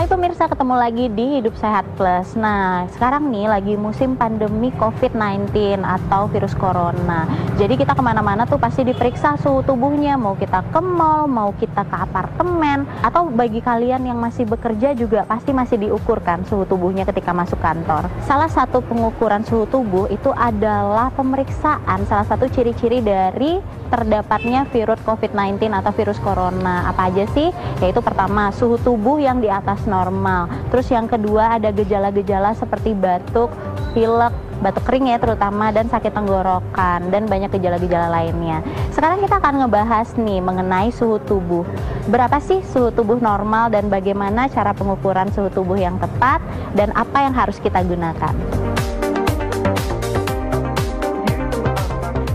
Hai pemirsa, ketemu lagi di Hidup Sehat Plus. Nah, sekarang nih lagi musim pandemi COVID-19 atau virus corona. Jadi kita kemana-mana tuh pasti diperiksa suhu tubuhnya. Mau kita ke mall, mau kita ke apartemen, atau bagi kalian yang masih bekerja juga pasti masih diukurkan suhu tubuhnya ketika masuk kantor. Salah satu pengukuran suhu tubuh itu adalah pemeriksaan salah satu ciri-ciri dari terdapatnya virus COVID-19 atau virus corona. Apa aja sih? Yaitu pertama, suhu tubuh yang di atas normal. Terus yang kedua ada gejala-gejala seperti batuk, pilek, batuk kering ya terutama, dan sakit tenggorokan, dan banyak gejala-gejala lainnya. Sekarang kita akan ngebahas nih mengenai suhu tubuh. Berapa sih suhu tubuh normal dan bagaimana cara pengukuran suhu tubuh yang tepat dan apa yang harus kita gunakan.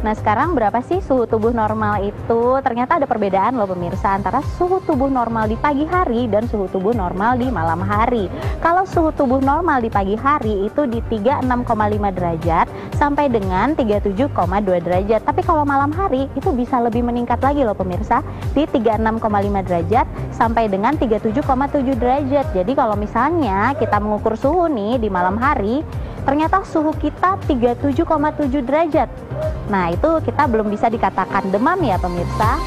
Nah, sekarang berapa sih suhu tubuh normal itu? Ternyata ada perbedaan loh pemirsa antara suhu tubuh normal di pagi hari dan suhu tubuh normal di malam hari. Kalau suhu tubuh normal di pagi hari itu di 36,5 derajat sampai dengan 37,2 derajat. Tapi kalau malam hari itu bisa lebih meningkat lagi loh pemirsa, di 36,5 derajat sampai dengan 37,7 derajat. Jadi kalau misalnya kita mengukur suhu nih di malam hari, ternyata suhu kita 37,7 derajat. Nah, itu kita belum bisa dikatakan demam ya pemirsa.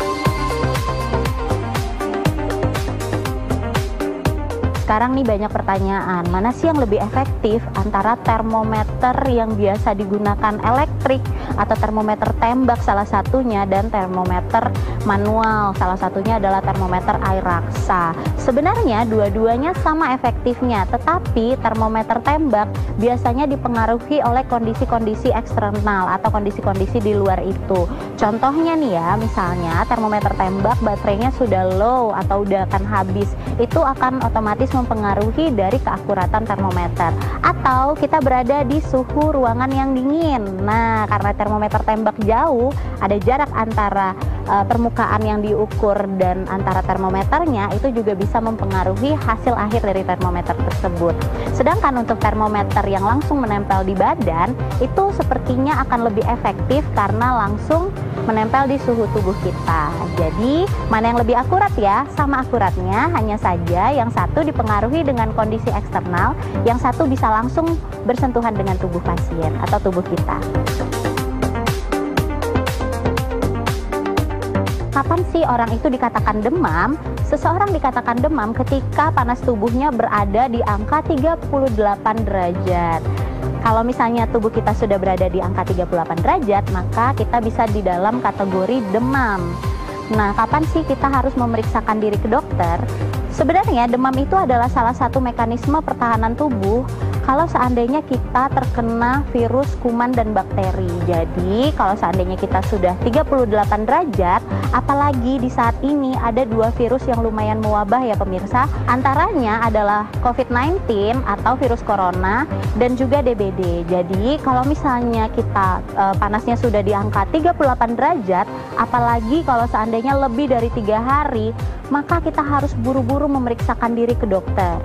Sekarang nih banyak pertanyaan, mana sih yang lebih efektif antara termometer yang biasa digunakan elektrik atau termometer tembak salah satunya dan termometer manual, salah satunya adalah termometer air raksa. Sebenarnya dua-duanya sama efektifnya, tetapi termometer tembak biasanya dipengaruhi oleh kondisi-kondisi eksternal atau kondisi-kondisi di luar itu. Contohnya nih ya, misalnya termometer tembak baterainya sudah low atau udah akan habis, itu akan otomatis mempengaruhi dari keakuratan termometer. Atau kita berada di suhu ruangan yang dingin. Nah, karena termometer tembak jauh, ada jarak antara permukaan yang diukur dan antara termometernya, itu juga bisa mempengaruhi hasil akhir dari termometer tersebut. Sedangkan untuk termometer yang langsung menempel di badan, itu sepertinya akan lebih efektif karena langsung menempel di suhu tubuh kita. Jadi, mana yang lebih akurat ya? Sama akuratnya, hanya saja yang satu dipengaruhi dengan kondisi eksternal, yang satu bisa langsung bersentuhan dengan tubuh pasien atau tubuh kita. Kapan sih orang itu dikatakan demam? Seseorang dikatakan demam ketika panas tubuhnya berada di angka 38 derajat. Kalau misalnya tubuh kita sudah berada di angka 38 derajat, maka kita bisa di dalam kategori demam. Nah, kapan sih kita harus memeriksakan diri ke dokter? Sebenarnya demam itu adalah salah satu mekanisme pertahanan tubuh kalau seandainya kita terkena virus, kuman, dan bakteri. Jadi, kalau seandainya kita sudah 38 derajat, apalagi di saat ini ada dua virus yang lumayan mewabah ya pemirsa. Antaranya adalah COVID-19 atau virus corona dan juga DBD. Jadi, kalau misalnya kita panasnya sudah di angka 38 derajat, apalagi kalau seandainya lebih dari 3 hari, maka kita harus buru-buru memeriksakan diri ke dokter.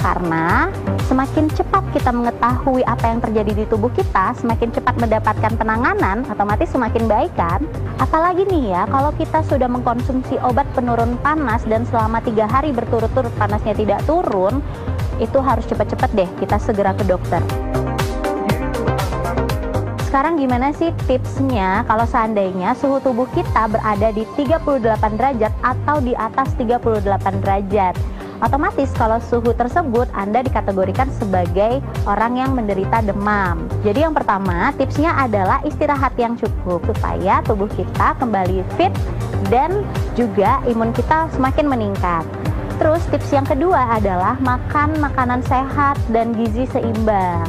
Karena semakin cepat kita mengetahui apa yang terjadi di tubuh kita, semakin cepat mendapatkan penanganan, otomatis semakin baik kan? Apalagi nih ya, kalau kita sudah mengkonsumsi obat penurun panas dan selama 3 hari berturut-turut panasnya tidak turun, itu harus cepat-cepat deh kita segera ke dokter. Sekarang gimana sih tipsnya kalau seandainya suhu tubuh kita berada di 38 derajat atau di atas 38 derajat? Otomatis kalau suhu tersebut Anda dikategorikan sebagai orang yang menderita demam. Jadi yang pertama tipsnya adalah istirahat yang cukup supaya tubuh kita kembali fit dan juga imun kita semakin meningkat. Terus tips yang kedua adalah makan makanan sehat dan gizi seimbang.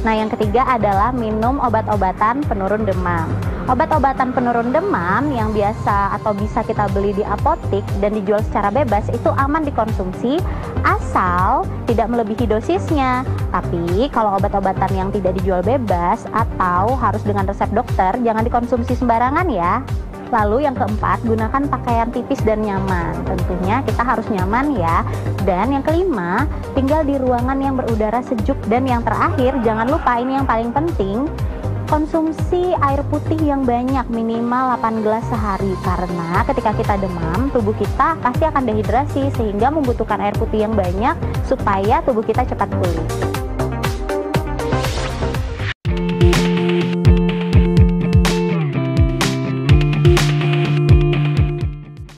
Nah, yang ketiga adalah minum obat-obatan penurun demam. Obat-obatan penurun demam yang biasa atau bisa kita beli di apotik dan dijual secara bebas itu aman dikonsumsi asal tidak melebihi dosisnya. Tapi kalau obat-obatan yang tidak dijual bebas atau harus dengan resep dokter, jangan dikonsumsi sembarangan ya. Lalu yang keempat, gunakan pakaian tipis dan nyaman. Tentunya kita harus nyaman ya. Dan yang kelima, tinggal di ruangan yang berudara sejuk. Dan yang terakhir, jangan lupa ini yang paling penting, konsumsi air putih yang banyak, minimal 8 gelas sehari, karena ketika kita demam, tubuh kita pasti akan dehidrasi sehingga membutuhkan air putih yang banyak supaya tubuh kita cepat pulih.